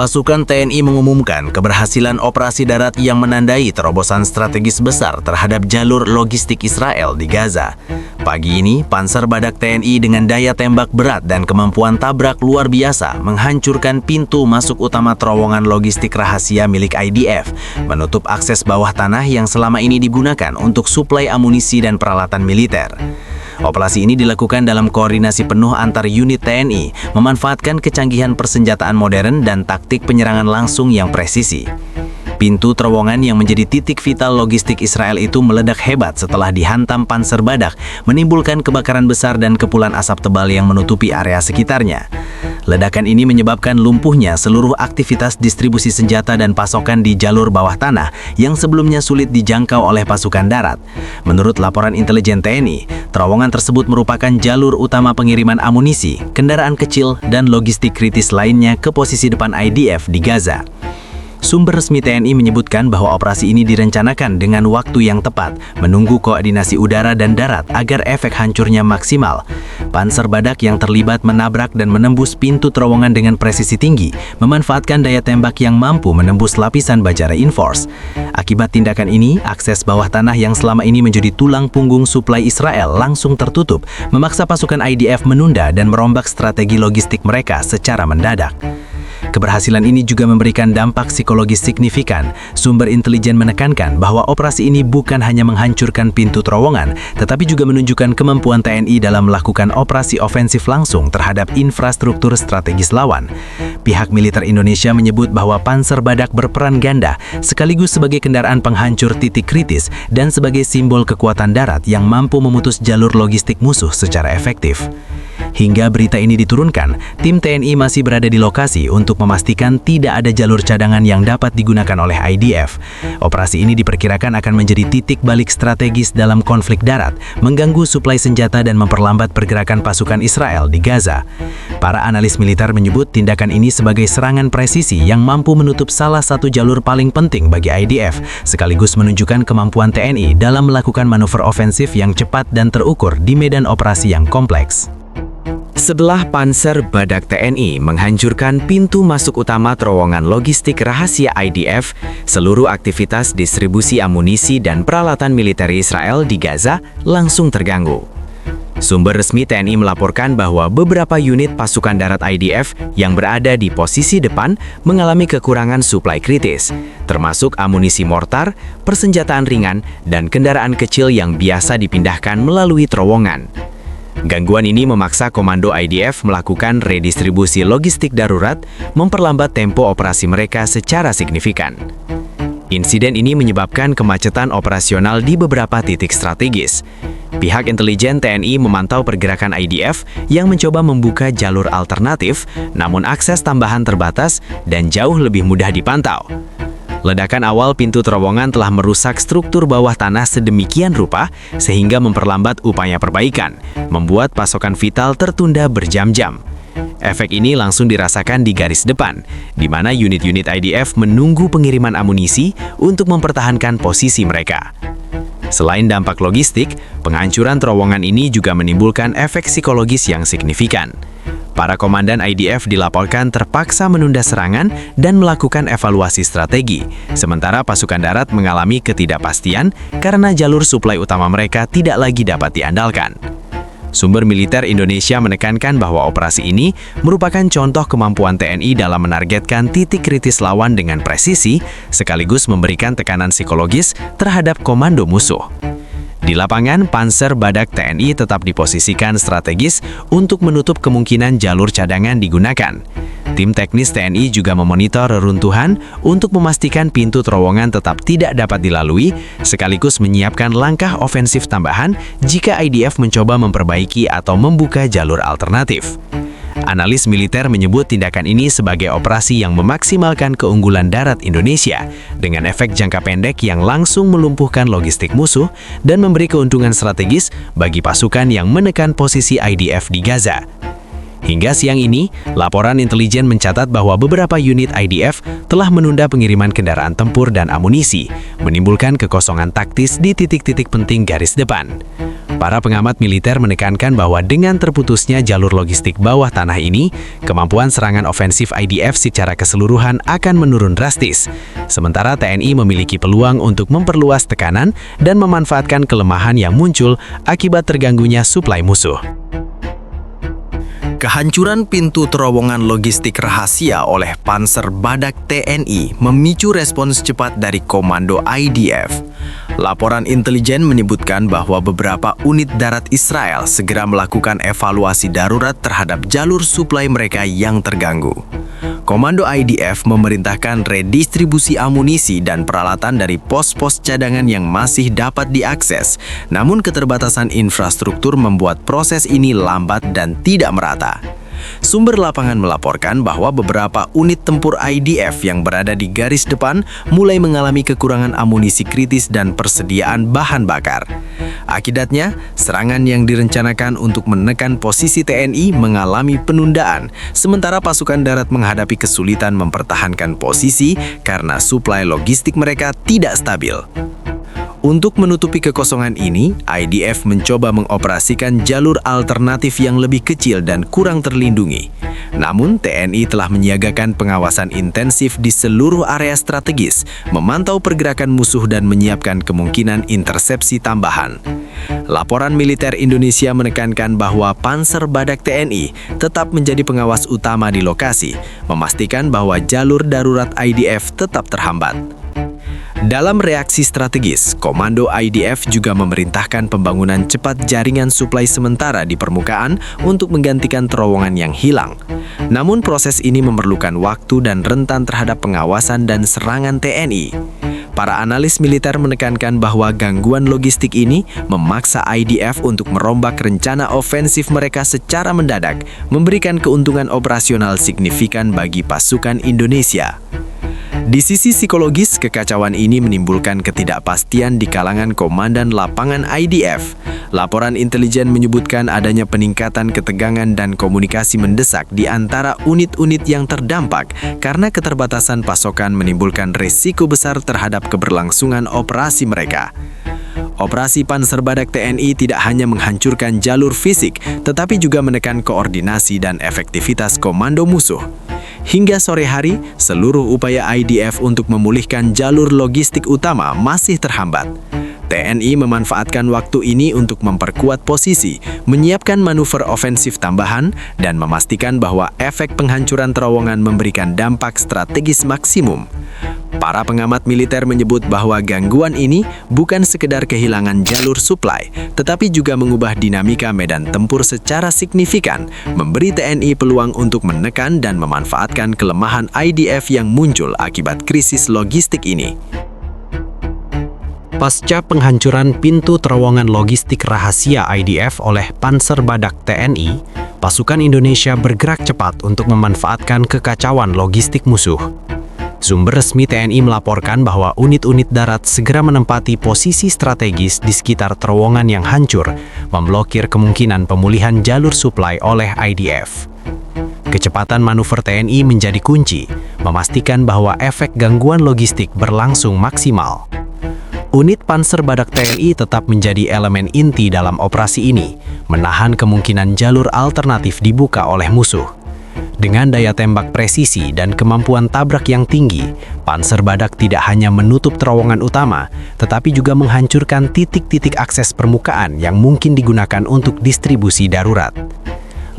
Pasukan TNI mengumumkan keberhasilan operasi darat yang menandai terobosan strategis besar terhadap jalur logistik Israel di Gaza. Pagi ini, Panser Badak TNI dengan daya tembak berat dan kemampuan tabrak luar biasa menghancurkan pintu masuk utama terowongan logistik rahasia milik IDF, menutup akses bawah tanah yang selama ini digunakan untuk suplai amunisi dan peralatan militer. Operasi ini dilakukan dalam koordinasi penuh antar unit TNI, memanfaatkan kecanggihan persenjataan modern dan taktik penyerangan langsung yang presisi. Pintu terowongan yang menjadi titik vital logistik Israel itu meledak hebat setelah dihantam Panser Badak, menimbulkan kebakaran besar dan kepulan asap tebal yang menutupi area sekitarnya. Ledakan ini menyebabkan lumpuhnya seluruh aktivitas distribusi senjata dan pasokan di jalur bawah tanah yang sebelumnya sulit dijangkau oleh pasukan darat. Menurut laporan intelijen TNI, terowongan tersebut merupakan jalur utama pengiriman amunisi, kendaraan kecil, dan logistik kritis lainnya ke posisi depan IDF di Gaza. Sumber resmi TNI menyebutkan bahwa operasi ini direncanakan dengan waktu yang tepat, menunggu koordinasi udara dan darat agar efek hancurnya maksimal. Panser Badak yang terlibat menabrak dan menembus pintu terowongan dengan presisi tinggi, memanfaatkan daya tembak yang mampu menembus lapisan baja reinforce. Akibat tindakan ini, akses bawah tanah yang selama ini menjadi tulang punggung suplai Israel langsung tertutup, memaksa pasukan IDF menunda dan merombak strategi logistik mereka secara mendadak. Keberhasilan ini juga memberikan dampak psikologis signifikan. Sumber intelijen menekankan bahwa operasi ini bukan hanya menghancurkan pintu terowongan, tetapi juga menunjukkan kemampuan TNI dalam melakukan operasi ofensif langsung terhadap infrastruktur strategis lawan. Pihak militer Indonesia menyebut bahwa Panser Badak berperan ganda, sekaligus sebagai kendaraan penghancur titik kritis dan sebagai simbol kekuatan darat yang mampu memutus jalur logistik musuh secara efektif. Hingga berita ini diturunkan, tim TNI masih berada di lokasi untuk memastikan tidak ada jalur cadangan yang dapat digunakan oleh IDF. Operasi ini diperkirakan akan menjadi titik balik strategis dalam konflik darat, mengganggu suplai senjata dan memperlambat pergerakan pasukan Israel di Gaza. Para analis militer menyebut tindakan ini sebagai serangan presisi yang mampu menutup salah satu jalur paling penting bagi IDF, sekaligus menunjukkan kemampuan TNI dalam melakukan manuver ofensif yang cepat dan terukur di medan operasi yang kompleks. Setelah Panser Badak TNI menghancurkan pintu masuk utama terowongan logistik rahasia IDF, seluruh aktivitas distribusi amunisi dan peralatan militer Israel di Gaza langsung terganggu. Sumber resmi TNI melaporkan bahwa beberapa unit pasukan darat IDF yang berada di posisi depan mengalami kekurangan suplai kritis, termasuk amunisi mortar, persenjataan ringan, dan kendaraan kecil yang biasa dipindahkan melalui terowongan. Gangguan ini memaksa komando IDF melakukan redistribusi logistik darurat, memperlambat tempo operasi mereka secara signifikan. Insiden ini menyebabkan kemacetan operasional di beberapa titik strategis. Pihak intelijen TNI memantau pergerakan IDF yang mencoba membuka jalur alternatif, namun akses tambahan terbatas dan jauh lebih mudah dipantau. Ledakan awal pintu terowongan telah merusak struktur bawah tanah sedemikian rupa sehingga memperlambat upaya perbaikan, membuat pasokan vital tertunda berjam-jam. Efek ini langsung dirasakan di garis depan, di mana unit-unit IDF menunggu pengiriman amunisi untuk mempertahankan posisi mereka. Selain dampak logistik, penghancuran terowongan ini juga menimbulkan efek psikologis yang signifikan. Para komandan IDF dilaporkan terpaksa menunda serangan dan melakukan evaluasi strategi, sementara pasukan darat mengalami ketidakpastian karena jalur suplai utama mereka tidak lagi dapat diandalkan. Sumber militer Indonesia menekankan bahwa operasi ini merupakan contoh kemampuan TNI dalam menargetkan titik kritis lawan dengan presisi, sekaligus memberikan tekanan psikologis terhadap komando musuh. Di lapangan, Panser Badak TNI tetap diposisikan strategis untuk menutup kemungkinan jalur cadangan digunakan. Tim teknis TNI juga memonitor reruntuhan untuk memastikan pintu terowongan tetap tidak dapat dilalui, sekaligus menyiapkan langkah ofensif tambahan jika IDF mencoba memperbaiki atau membuka jalur alternatif. Analis militer menyebut tindakan ini sebagai operasi yang memaksimalkan keunggulan darat Indonesia dengan efek jangka pendek yang langsung melumpuhkan logistik musuh dan memberi keuntungan strategis bagi pasukan yang menekan posisi IDF di Gaza. Hingga siang ini, laporan intelijen mencatat bahwa beberapa unit IDF telah menunda pengiriman kendaraan tempur dan amunisi, menimbulkan kekosongan taktis di titik-titik penting garis depan. Para pengamat militer menekankan bahwa dengan terputusnya jalur logistik bawah tanah ini, kemampuan serangan ofensif IDF secara keseluruhan akan menurun drastis. Sementara TNI memiliki peluang untuk memperluas tekanan dan memanfaatkan kelemahan yang muncul akibat terganggunya suplai musuh. Kehancuran pintu terowongan logistik rahasia oleh Panzer Badak TNI memicu respons cepat dari Komando IDF. Laporan intelijen menyebutkan bahwa beberapa unit darat Israel segera melakukan evaluasi darurat terhadap jalur suplai mereka yang terganggu. Komando IDF memerintahkan redistribusi amunisi dan peralatan dari pos-pos cadangan yang masih dapat diakses, namun keterbatasan infrastruktur membuat proses ini lambat dan tidak merata. Sumber lapangan melaporkan bahwa beberapa unit tempur IDF yang berada di garis depan mulai mengalami kekurangan amunisi kritis dan persediaan bahan bakar. Akibatnya, serangan yang direncanakan untuk menekan posisi TNI mengalami penundaan, sementara pasukan darat menghadapi kesulitan mempertahankan posisi karena suplai logistik mereka tidak stabil. Untuk menutupi kekosongan ini, IDF mencoba mengoperasikan jalur alternatif yang lebih kecil dan kurang terlindungi. Namun, TNI telah menyiagakan pengawasan intensif di seluruh area strategis, memantau pergerakan musuh dan menyiapkan kemungkinan intersepsi tambahan. Laporan militer Indonesia menekankan bahwa Panzer Badak TNI tetap menjadi pengawas utama di lokasi, memastikan bahwa jalur darurat IDF tetap terhambat. Dalam reaksi strategis, Komando IDF juga memerintahkan pembangunan cepat jaringan suplai sementara di permukaan untuk menggantikan terowongan yang hilang. Namun proses ini memerlukan waktu dan rentan terhadap pengawasan dan serangan TNI. Para analis militer menekankan bahwa gangguan logistik ini memaksa IDF untuk merombak rencana ofensif mereka secara mendadak, memberikan keuntungan operasional signifikan bagi pasukan Indonesia. Di sisi psikologis, kekacauan ini menimbulkan ketidakpastian di kalangan komandan lapangan IDF. Laporan intelijen menyebutkan adanya peningkatan ketegangan dan komunikasi mendesak di antara unit-unit yang terdampak karena keterbatasan pasokan menimbulkan risiko besar terhadap keberlangsungan operasi mereka. Operasi Panzer Badak TNI tidak hanya menghancurkan jalur fisik, tetapi juga menekan koordinasi dan efektivitas komando musuh. Hingga sore hari, seluruh upaya IDF untuk memulihkan jalur logistik utama masih terhambat. TNI memanfaatkan waktu ini untuk memperkuat posisi, menyiapkan manuver ofensif tambahan, dan memastikan bahwa efek penghancuran terowongan memberikan dampak strategis maksimum. Para pengamat militer menyebut bahwa gangguan ini bukan sekedar kehilangan jalur suplai, tetapi juga mengubah dinamika medan tempur secara signifikan, memberi TNI peluang untuk menekan dan memanfaatkan kelemahan IDF yang muncul akibat krisis logistik ini. Pasca penghancuran pintu terowongan logistik rahasia IDF oleh Panzer Badak TNI, pasukan Indonesia bergerak cepat untuk memanfaatkan kekacauan logistik musuh. Sumber resmi TNI melaporkan bahwa unit-unit darat segera menempati posisi strategis di sekitar terowongan yang hancur, memblokir kemungkinan pemulihan jalur suplai oleh IDF. Kecepatan manuver TNI menjadi kunci, memastikan bahwa efek gangguan logistik berlangsung maksimal. Unit Panzer Badak TNI tetap menjadi elemen inti dalam operasi ini, menahan kemungkinan jalur alternatif dibuka oleh musuh. Dengan daya tembak presisi dan kemampuan tabrak yang tinggi, Panzer Badak tidak hanya menutup terowongan utama, tetapi juga menghancurkan titik-titik akses permukaan yang mungkin digunakan untuk distribusi darurat.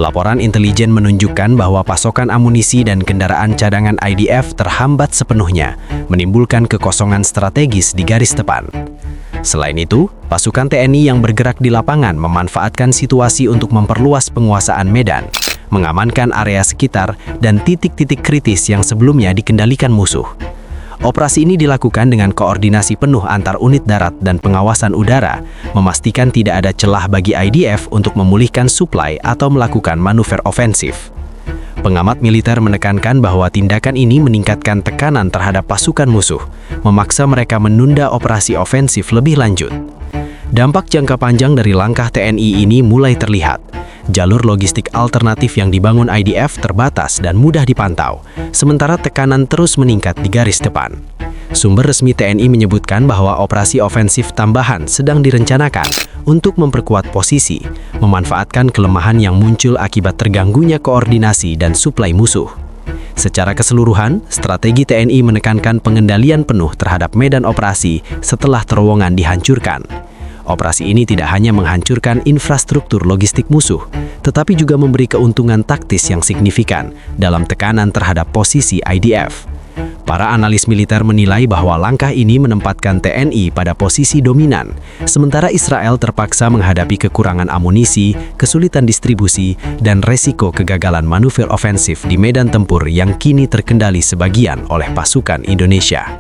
Laporan intelijen menunjukkan bahwa pasokan amunisi dan kendaraan cadangan IDF terhambat sepenuhnya, menimbulkan kekosongan strategis di garis depan. Selain itu, pasukan TNI yang bergerak di lapangan memanfaatkan situasi untuk memperluas penguasaan medan, mengamankan area sekitar, dan titik-titik kritis yang sebelumnya dikendalikan musuh. Operasi ini dilakukan dengan koordinasi penuh antar unit darat dan pengawasan udara, memastikan tidak ada celah bagi IDF untuk memulihkan suplai atau melakukan manuver ofensif. Pengamat militer menekankan bahwa tindakan ini meningkatkan tekanan terhadap pasukan musuh, memaksa mereka menunda operasi ofensif lebih lanjut. Dampak jangka panjang dari langkah TNI ini mulai terlihat. Jalur logistik alternatif yang dibangun IDF terbatas dan mudah dipantau, sementara tekanan terus meningkat di garis depan. Sumber resmi TNI menyebutkan bahwa operasi ofensif tambahan sedang direncanakan untuk memperkuat posisi, memanfaatkan kelemahan yang muncul akibat terganggunya koordinasi dan suplai musuh. Secara keseluruhan, strategi TNI menekankan pengendalian penuh terhadap medan operasi setelah terowongan dihancurkan. Operasi ini tidak hanya menghancurkan infrastruktur logistik musuh, tetapi juga memberi keuntungan taktis yang signifikan dalam tekanan terhadap posisi IDF. Para analis militer menilai bahwa langkah ini menempatkan TNI pada posisi dominan, sementara Israel terpaksa menghadapi kekurangan amunisi, kesulitan distribusi, dan resiko kegagalan manuver ofensif di medan tempur yang kini terkendali sebagian oleh pasukan Indonesia.